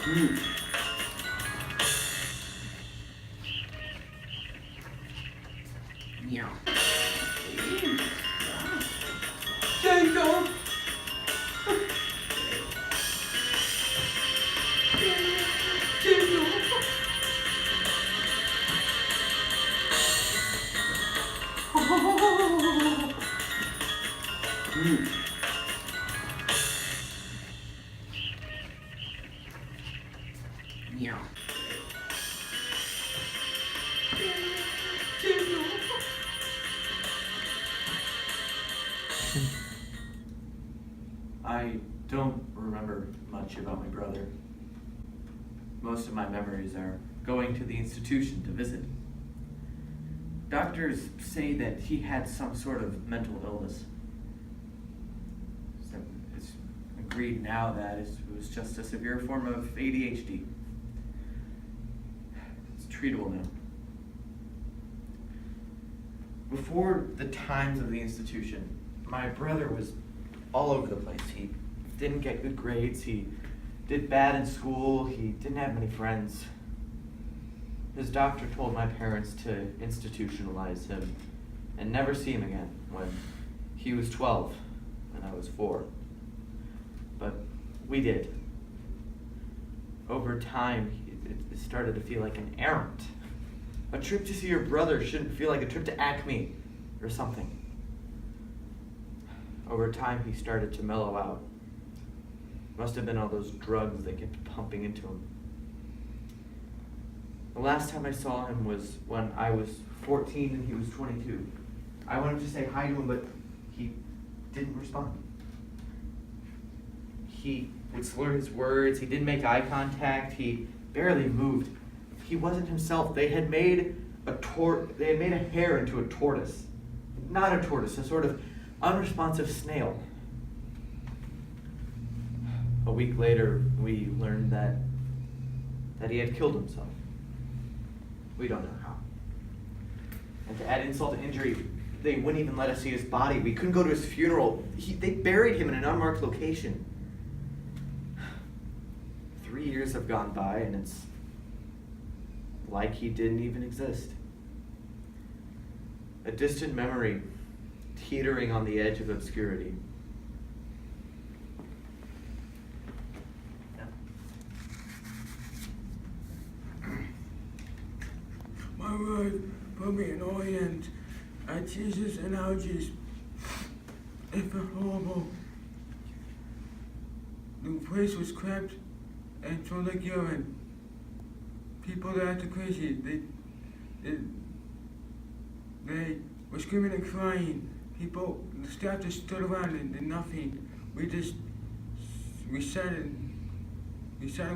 Mm. Meow. Jacob! Jacob! Mm. Meow. I don't remember much about my brother. Most of my memories are going to the institution to visit. Doctors say that he had some sort of mental illness. So it's agreed now that it was just a severe form of ADHD. It's treatable now. Before the times of the institution, my brother was all over the place. He didn't get good grades, he did bad in school, he didn't have many friends. His doctor told my parents to institutionalize him and never see him again when he was 12 and I was 4. But we did. Over time, it started to feel like an errand. A trip to see your brother shouldn't feel like a trip to Acme or something. Over time, he started to mellow out. Must have been all those drugs they kept pumping into him. The last time I saw him was when I was 14 and he was 22. I wanted to say hi to him, but he didn't respond. He would slur his words, he didn't make eye contact, he barely moved. He wasn't himself. They had made a hare into a tortoise. Not a tortoise, a sort of unresponsive snail. A week later, we learned that he had killed himself. We don't know how. And to add insult to injury, they wouldn't even let us see his body. We couldn't go to his funeral. They buried him in an unmarked location. 3 years have gone by, and it's like he didn't even exist. A distant memory, teetering on the edge of obscurity. My wife put me in Orient. I teases and allergies. It felt horrible. The place was cramped and smelled like urine. People that acted crazy. They were screaming and crying. The staff just stood around and did nothing. We sat in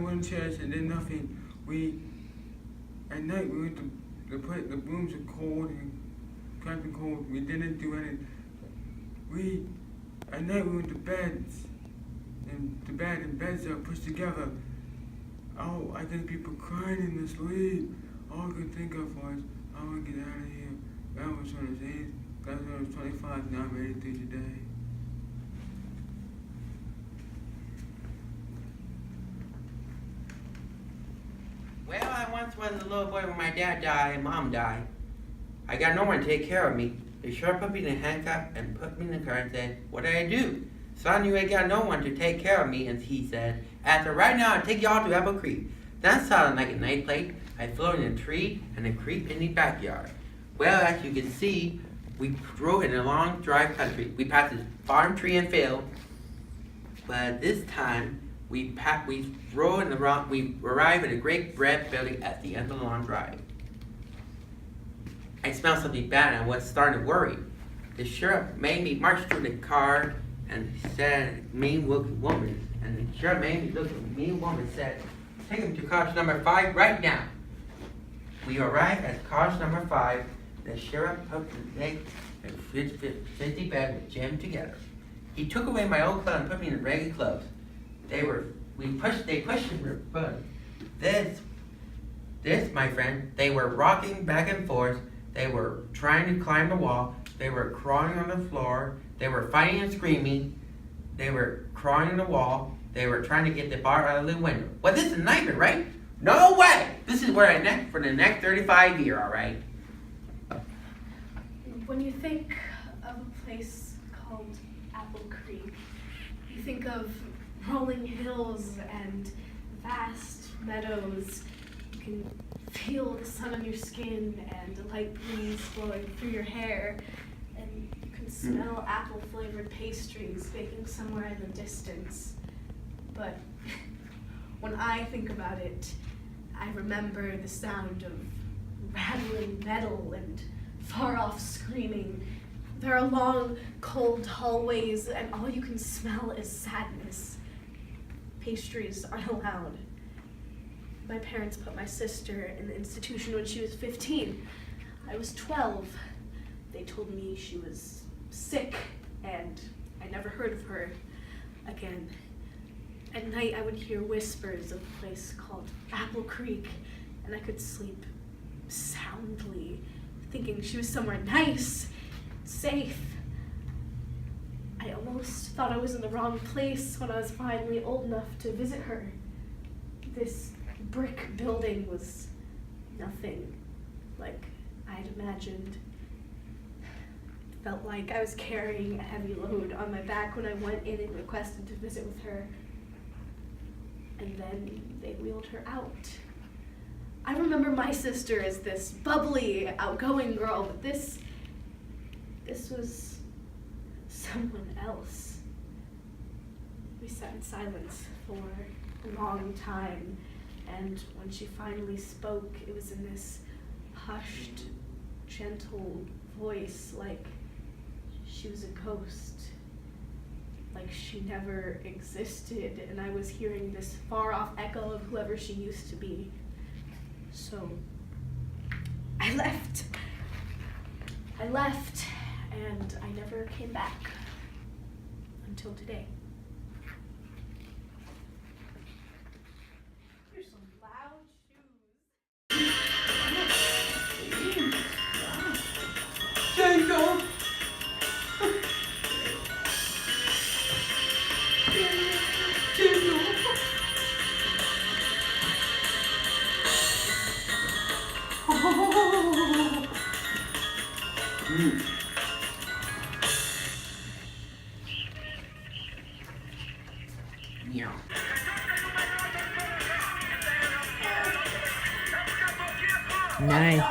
wooden chairs and did nothing. At night we went to the rooms were cold and cramped and cold. We didn't do anything. At night we went to beds. And beds are pushed together. Oh, I think people crying in their sleep. All I could think of was, I want to get out of here. That was when I was 8, that was when I was 25, now I'm 83 today. Well, I once was a little boy when my dad died and mom died. I got no one to take care of me. They sure put me in a handcuff and put me in the car and said, what did I do? Son, you ain't got no one to take care of me. And he said, after right now, I'll take y'all to Apple Creek. That sounded like a night plate. I floated in a tree and a creek in the backyard. Well, as you can see, we drove in a long, dry country. We passed a farm, tree, and field. But this time, we arrived at a great bread building at the end of the long drive. I smelled something bad and I was starting to worry. The sheriff made me march through the car and said, mean looking woman. And the sheriff made me look at the mean woman and said, take him to cars number 5 right now. We arrived at cars number 5. The sheriff put the leg and 50 bed with Jim together. He took away my old clothes and put me in ragged clothes. They pushed him, but this, my friend, they were rocking back and forth. They were trying to climb the wall. They were crawling on the floor. They were fighting and screaming. They were crawling in the wall. They were trying to get the bar out of the window. Well, this is a nightmare, right? No way! This is where for the next 35 years, all right? When you think of a place called Apple Creek, you think of rolling hills and vast meadows. You can feel the sun on your skin and a light breeze blowing through your hair. And you can smell apple-flavored pastries baking somewhere in the distance. But when I think about it, I remember the sound of rattling metal and far-off screaming. There are long, cold hallways, and all you can smell is sadness. Pastries aren't allowed. My parents put my sister in the institution when she was 15. I was 12. They told me she was sick, and I never heard of her again. At night, I would hear whispers of a place called Apple Creek, and I could sleep soundly, thinking she was somewhere nice, safe. I almost thought I was in the wrong place when I was finally old enough to visit her. This brick building was nothing like I had imagined. It felt like I was carrying a heavy load on my back when I went in and requested to visit with her. And then they wheeled her out. I remember my sister as this bubbly, outgoing girl, but this was someone else. We sat in silence for a long time, and when she finally spoke, it was in this hushed, gentle voice, like she was a ghost, like she never existed, and I was hearing this far-off echo of whoever she used to be. So I left, and I never came back until today. Here's some loud shoes. Jacob! Meow. Nice.